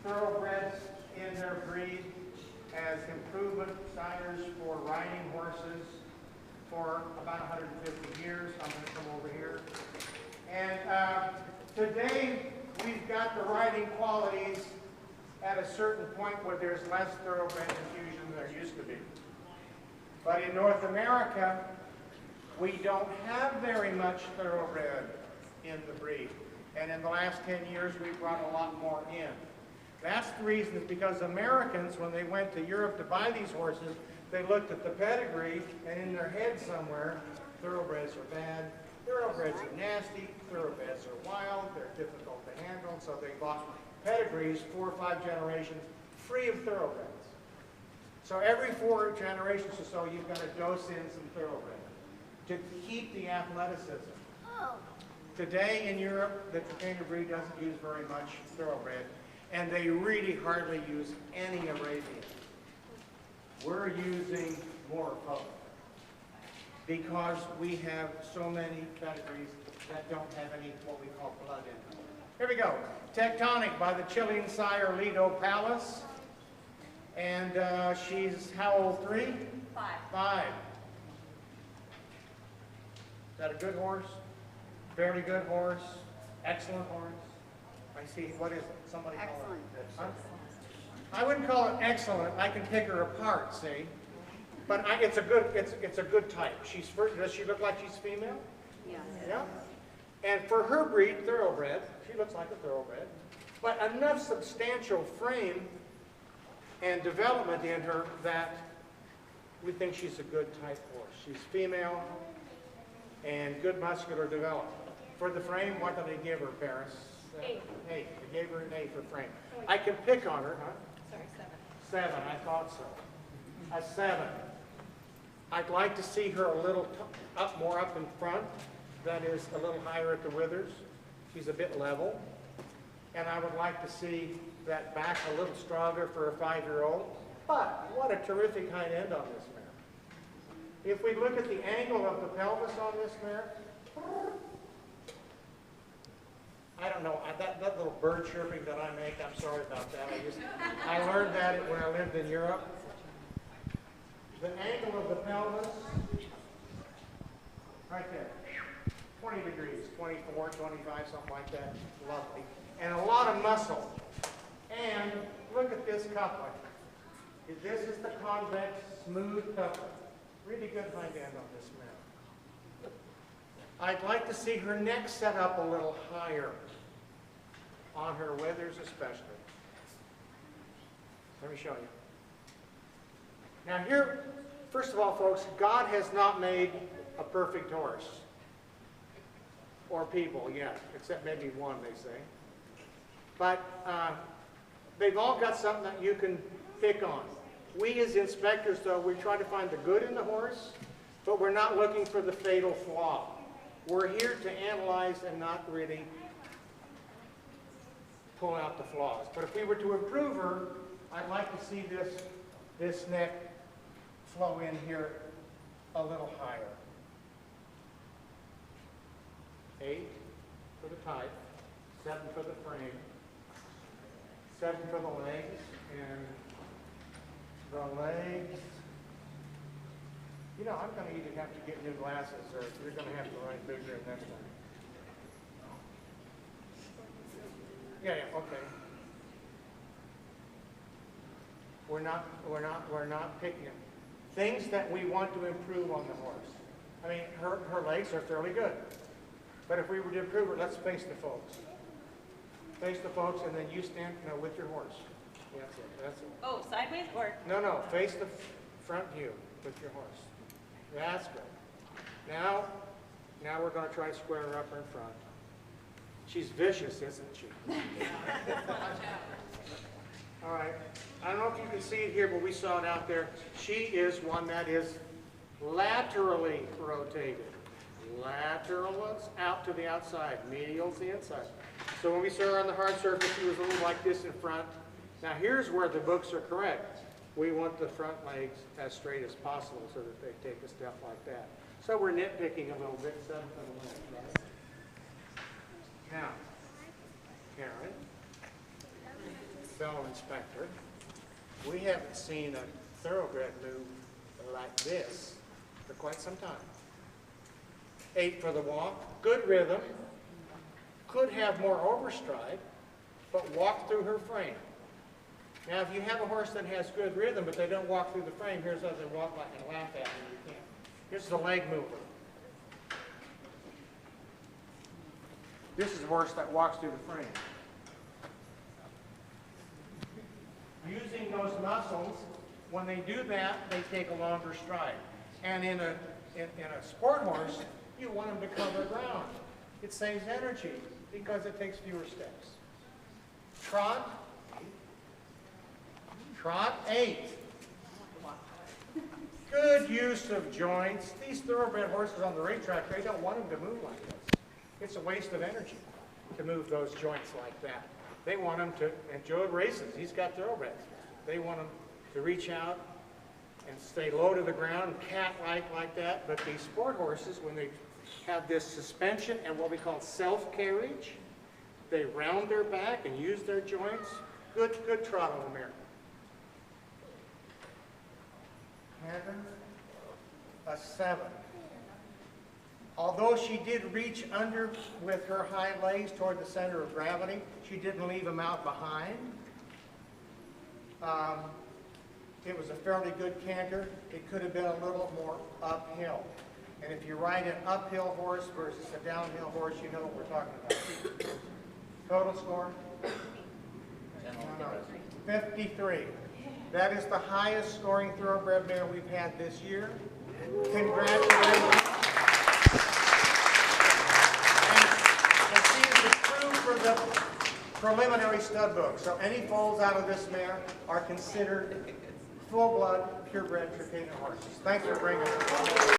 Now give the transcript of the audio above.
thoroughbreds in their breed as improvement sires for riding horses for about 150 years. I'm going to come over here. And today, we've got the riding qualities at a certain point where there's less thoroughbred infusion than there used to be. But in North America, we don't have very much thoroughbred in the breed. And in the last 10 years, we've brought a lot more in. That's the reason, is because Americans, when they went to Europe to buy these horses, they looked at the pedigree, and in their head somewhere, thoroughbreds are bad, thoroughbreds are nasty, thoroughbreds are wild, they're difficult to handle, so they bought pedigrees 4 or 5 generations free of thoroughbreds. So every 4 generations or so, you've got to dose in some thoroughbred to keep the athleticism. Today in Europe, the Trakehner breed doesn't use very much thoroughbred, and they really hardly use any Arabian. We're using more both because we have so many pedigrees that don't have any what we call blood in them. Here we go. Tectonic by the Chilean sire Lido Palace. And she's how old? 3? 5. 5. Is that a good horse? Fairly good horse? Excellent horse? I see. What is it? Somebody call it. Huh? I wouldn't call it excellent. I can pick her apart, see? But it's a good type. Does she look like she's female? Yes. Yeah. And for her breed, thoroughbred, she looks like a thoroughbred. But enough substantial frame and development in her that we think she's a good type horse. She's female and good muscular development. For the frame, what did they give her, Paris? 8. 8. They gave her an 8 for frame. I can pick on her, huh? Sorry, 7. I thought so. A 7. I'd like to see her a little more up in front. That is a little higher at the withers. She's a bit level. And I would like to see that back a little stronger for a 5-year-old. But what a terrific hind end on this mare. If we look at the angle of the pelvis on this mare, I don't know, that little bird chirping that I make, I'm sorry about that. I learned that when I lived in Europe. The angle of the pelvis, right there, 20 degrees, 24, 25, something like that, lovely. And a lot of muscle. And look at this coupling. This is the convex, smooth coupling. Really good hind end on this mare. I'd like to see her neck set up a little higher, on her withers especially. Let me show you. Now here, first of all, folks, God has not made a perfect horse or people yet, except maybe one, they say. But they've all got something that you can pick on. We as inspectors, though, we try to find the good in the horse, but we're not looking for the fatal flaw. We're here to analyze and not really pull out the flaws. But if we were to improve her, I'd like to see this neck flow in here a little higher. 8 for the type, 7 for the frame, 7 for the legs, and the legs. You know, I'm going to either have to get new glasses or you're going to have to write bigger next time. Yeah, okay. We're not picking them. Things that we want to improve on the horse. I mean, her legs are fairly good. But if we were to improve her, let's face the folks. Face the folks, and then you stand with your horse. That's it. That's it. Oh, sideways or? No. Face the front view with your horse. That's good. Now we're going to try to square her up in front. She's vicious, isn't she? All right. I don't know if you can see it here, but we saw it out there. She is one that is laterally rotated. Lateral is out to the outside. Medial is the inside. So when we saw her on the hard surface, she was a little like this in front. Now here's where the books are correct. We want the front legs as straight as possible so that they take a step like that. So we're nitpicking a little bit. 7 for the legs, right? Now, Karen, fellow inspector, we haven't seen a thoroughbred move like this for quite some time. 8 for the walk, good rhythm, could have more overstride, but walk through her frame. Now, if you have a horse that has good rhythm, but they don't walk through the frame, here's how they walk like and laugh at you. You can't. Here's the leg mover. This is a horse that walks through the frame. Using those muscles, when they do that, they take a longer stride. And in a sport horse, you want them to cover ground. It saves energy because it takes fewer steps. Trot 8. Good use of joints. These thoroughbred horses on the racetrack, they don't want them to move like this. It's a waste of energy to move those joints like that. They want them to, and Joe races, he's got thoroughbreds. They want them to reach out and stay low to the ground, cat-like like that. But these sport horses, when they have this suspension and what we call self-carriage, they round their back and use their joints. Good trot on the mare. Heaven, a 7. Although she did reach under with her hind legs toward the center of gravity, she didn't leave them out behind. It was a fairly good canter. It could have been a little more uphill. And if you ride an uphill horse versus a downhill horse, you know what we're talking about. Total score? 53. That is the highest scoring thoroughbred mare we've had this year. Congratulations. And she is approved for the preliminary stud book. So any foals out of this mare are considered full-blood, purebred Trakehner horses. Thanks for bringing us.